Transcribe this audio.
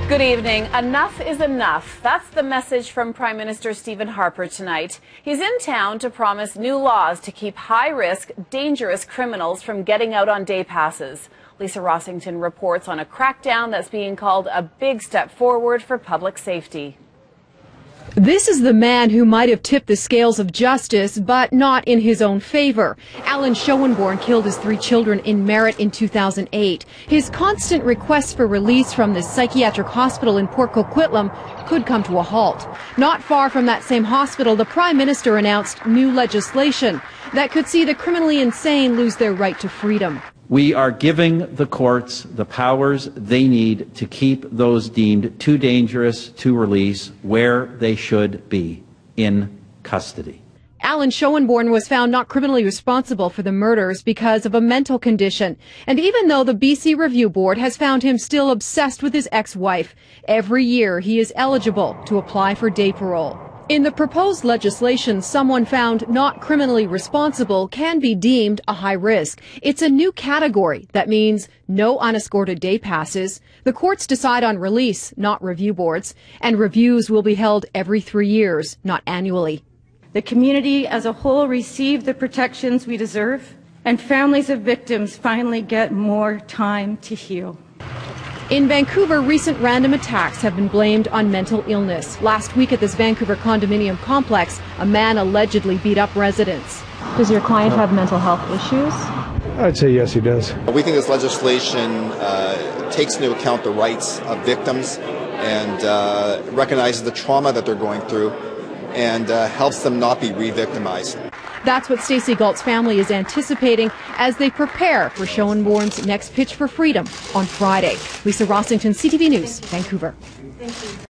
Good evening. Enough is enough. That's the message from Prime Minister Stephen Harper tonight. He's in town to promise new laws to keep high-risk, dangerous criminals from getting out on day passes. Lisa Rossington reports on a crackdown that's being called a big step forward for public safety. This is the man who might have tipped the scales of justice, but not in his own favor. Alan Schoenborn killed his 3 children in Merritt in 2008. His constant requests for release from the psychiatric hospital in Port Coquitlam could come to a halt. Not far from that same hospital, the Prime Minister announced new legislation that could see the criminally insane lose their right to freedom. We are giving the courts the powers they need to keep those deemed too dangerous to release where they should be, in custody. Alan Schoenborn was found not criminally responsible for the murders because of a mental condition. And even though the BC Review Board has found him still obsessed with his ex-wife, every year he is eligible to apply for day parole. In the proposed legislation, someone found not criminally responsible can be deemed a high risk. It's a new category that means no unescorted day passes. The courts decide on release, not review boards, and reviews will be held every 3 years, not annually. The community as a whole receive the protections we deserve, and families of victims finally get more time to heal. In Vancouver, recent random attacks have been blamed on mental illness. Last week at this Vancouver condominium complex, a man allegedly beat up residents. Does your client have mental health issues? I'd say yes, he does. We think this legislation takes into account the rights of victims and recognizes the trauma that they're going through and helps them not be re-victimized. That's what Stacey Galt's family is anticipating as they prepare for Schoenborn's next pitch for freedom on Friday. Lisa Rossington, CTV News, Vancouver.